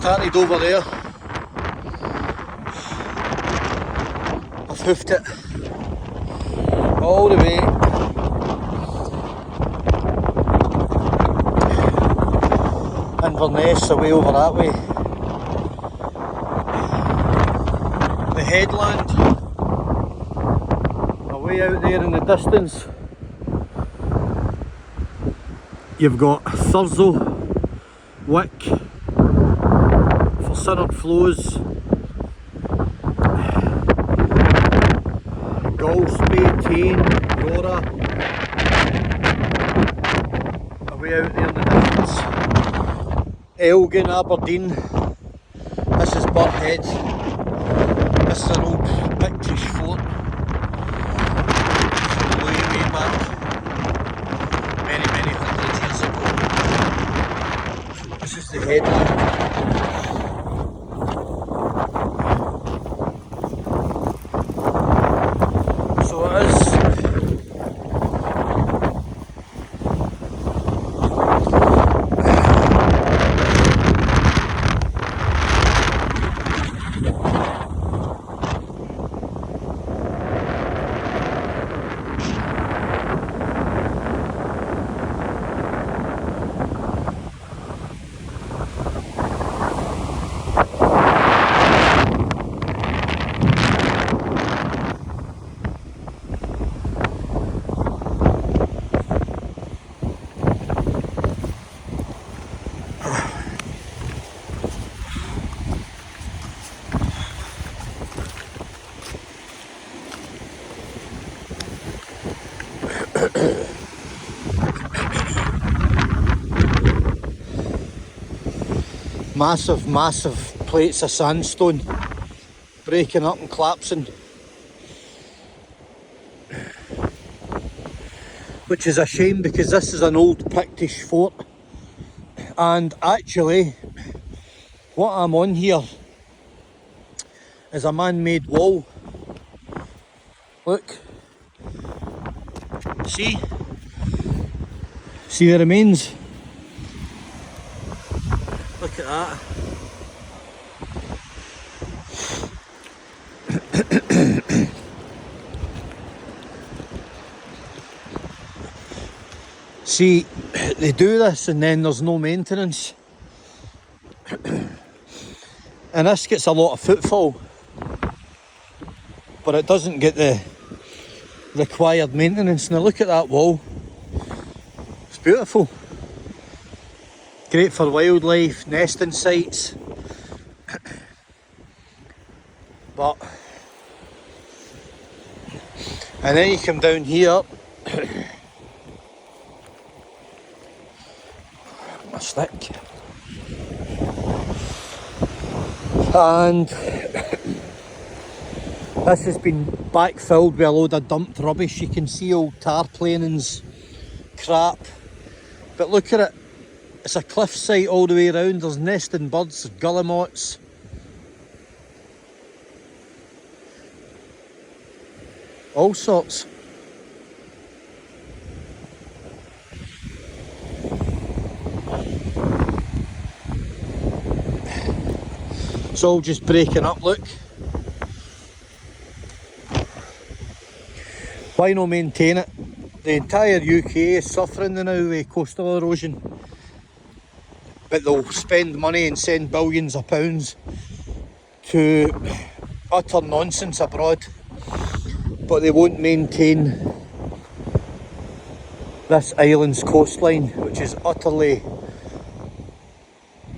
started over there. I've hoofed it all the way Inverness, away over that way. The headland away out there in the distance. You've got Thurso, Wick, for Sinard Flows, Galsby, Tane, Rora, away out there in the distance. Elgin, Aberdeen, this is Burghead, this is an old Pictish fort from way back, many hundred years ago. This is the headland. So it is. Massive plates of sandstone breaking up and collapsing, which is a shame because this is an old Pictish fort, and actually what I'm on here is a man-made wall. Look, see the remains. Look at that. See, they do this and then there's no maintenance. And this gets a lot of footfall, but it doesn't get the required maintenance. Now look at that wall. It's beautiful. Great for wildlife, nesting sites, but and then you come down here, my stick, and this has been backfilled with a load of dumped rubbish. You can see old tar planings, crap, but look at it. It's a cliff site all the way around. There's nesting birds, there's guillemots. All sorts. It's all just breaking up, look. Why not maintain it? The entire UK is suffering now with coastal erosion. But they'll spend money and send billions of pounds to utter nonsense abroad, but they won't maintain this island's coastline, which is utterly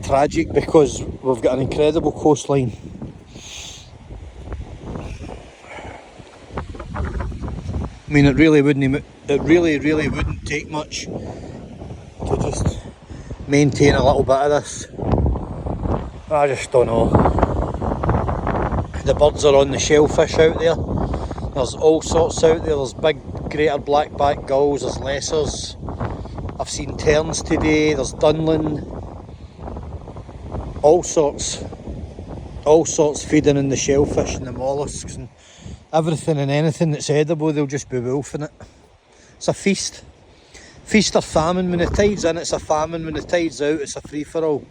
tragic because we've got an incredible coastline. I mean, it really wouldn't take much to just maintain a little bit of this. I just don't know. The birds are on the shellfish out there. There's all sorts out there. There's big greater black-backed gulls, there's lessers. I've seen terns today, there's dunlin. All sorts feeding in the shellfish and the molluscs and everything and anything that's edible. They'll just be wolfing it. It's a feast. Feast or famine. When the tide's in, it's a famine. When the tide's out, it's a free-for-all.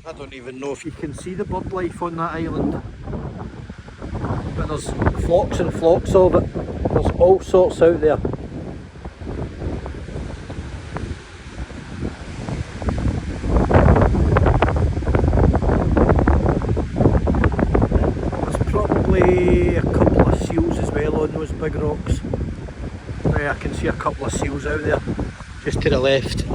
I don't even know if you can see the bird life on that island, but there's flocks and flocks of it. There's all sorts out there. There's probably a couple of seals as well on those big rocks. Now I can see a couple of seals out there, just to the left.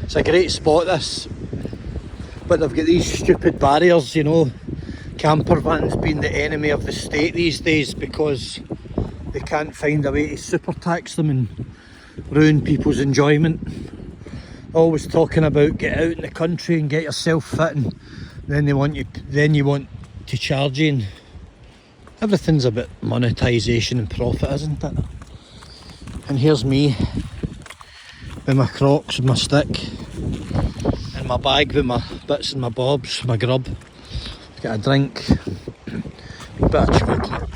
It's a great spot this, but they've got these stupid barriers, you know. Camper vans being the enemy of the state these days because they can't find a way to super tax them and ruin people's enjoyment. Always talking about get out in the country and get yourself fit, and then you want to charge you, and everything's about monetisation and profit, isn't it? And here's me with my Crocs, my stick, and my bag with my bits and my bobs, my grub. Got a drink, a bit of chocolate,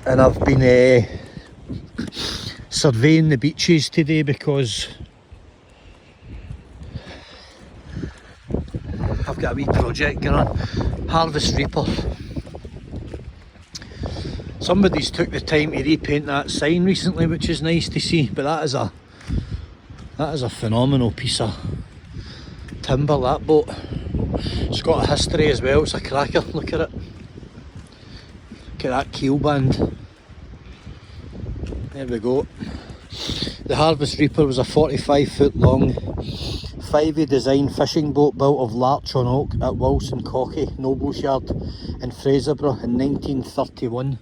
and I've been surveying the beaches today because I've got a wee project going on. Harvest Reaper. Somebody's took the time to repaint that sign recently, which is nice to see, but that is a phenomenal piece of timber, that boat. It's got a history as well, it's a cracker, look at it. Look at that keel band. There we go. The Harvest Reaper was a 45-foot long 5A design fishing boat built of larch on oak at Wilson Cocky, Nobles Yard in Fraserburgh in 1931.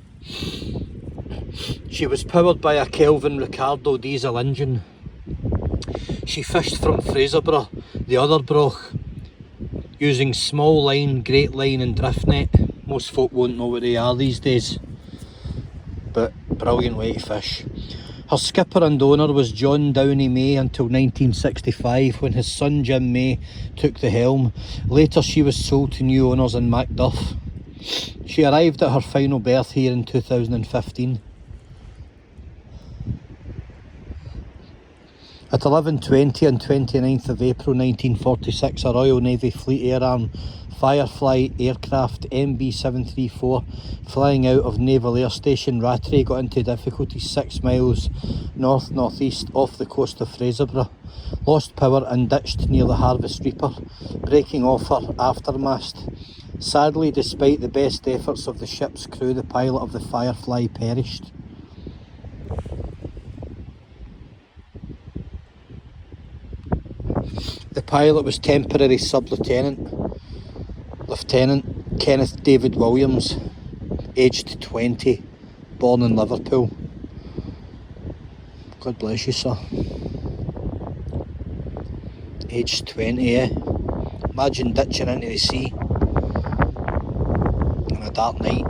She was powered by a Kelvin Ricardo diesel engine. She fished from Fraserburgh, the other broch, using small line, great line and drift net. Most folk won't know what they are these days, but brilliant way to fish. Her skipper and owner was John Downey May until 1965 when his son Jim May took the helm. Later she was sold to new owners in Macduff. She arrived at her final berth here in 2015. At 11:20 on 29th of April 1946, a Royal Navy Fleet Air Arm Firefly aircraft MB734 flying out of Naval Air Station Rattray got into difficulty 6 miles north-northeast off the coast of Fraserburgh, lost power and ditched near the Harvest Reaper, breaking off her aftermast. Sadly, despite the best efforts of the ship's crew, the pilot of the Firefly perished. The pilot was temporary sub-lieutenant, Lieutenant Kenneth David Williams, aged 20, born in Liverpool. God bless you, sir. Aged 20, eh? Imagine ditching into the sea on a dark night.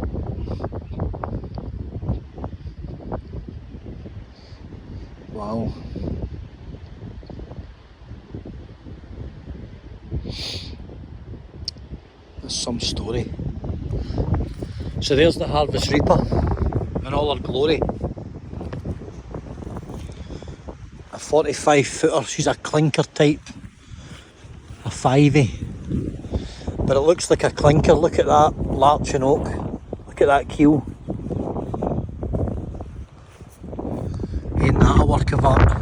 Wow. That's some story. So there's the Harvest Reaper in all her glory. A 45 footer, she's a clinker type, a 5A, but it looks like a clinker. Look at that larch and oak, look at that keel. Ain't that a work of art?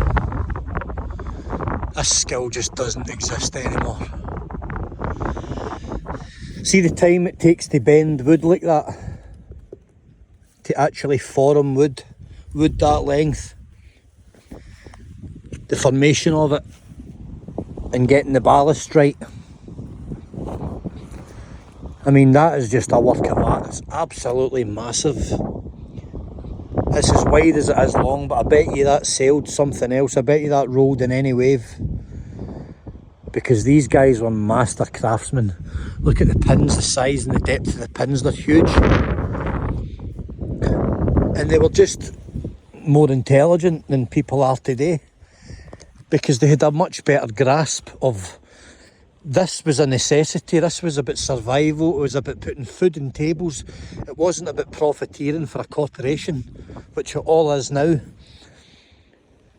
This skill just doesn't exist anymore. See the time it takes to bend wood like that, to actually form wood that length, the formation of it and getting the ballast right. I mean, that is just a work of art. It's absolutely massive. It's as wide as it is long, but I bet you that sailed something else. I bet you that rolled in any wave, because these guys were master craftsmen. Look at the pins, the size and the depth of the pins, they're huge. And they were just more intelligent than people are today, because they had a much better grasp of, this was a necessity, this was about survival, it was about putting food on tables. It wasn't about profiteering for a corporation, which it all is now.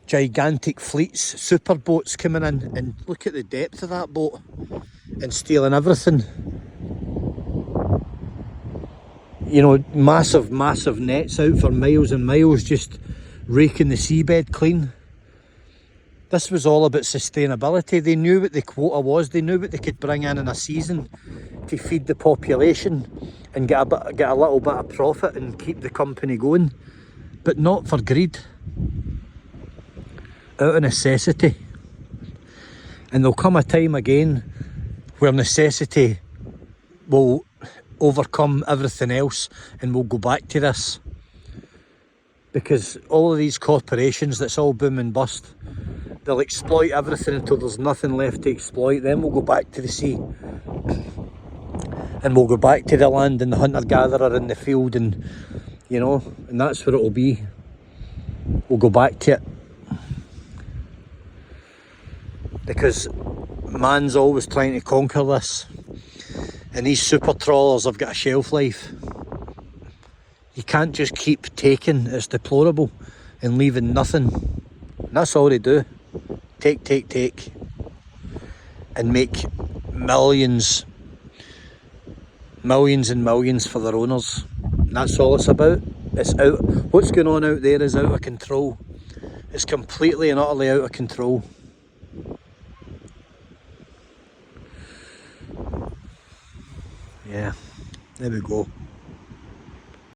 gigantic fleets, super boats coming in, and look at the depth of that boat and stealing everything. You know, massive nets out for miles and miles, just raking the seabed clean. This was all about sustainability. They knew what the quota was, they knew what they could bring in a season to feed the population and get a little bit of profit and keep the company going, but not for greed, out of necessity. And there'll come a time again where necessity will overcome everything else and we'll go back to this, because all of these corporations that's all boom and bust, they'll exploit everything until there's nothing left to exploit. Then we'll go back to the sea and we'll go back to the land and the hunter-gatherer in the field, and you know, and that's where it'll be. We'll go back to it, because man's always trying to conquer this, and these super trawlers have got a shelf life. You can't just keep taking, it's deplorable, and leaving nothing. And that's all they do. Take, and make millions and millions for their owners. And that's all it's about. It's out. What's going on out there is out of control. It's completely and utterly out of control. Yeah, there we go.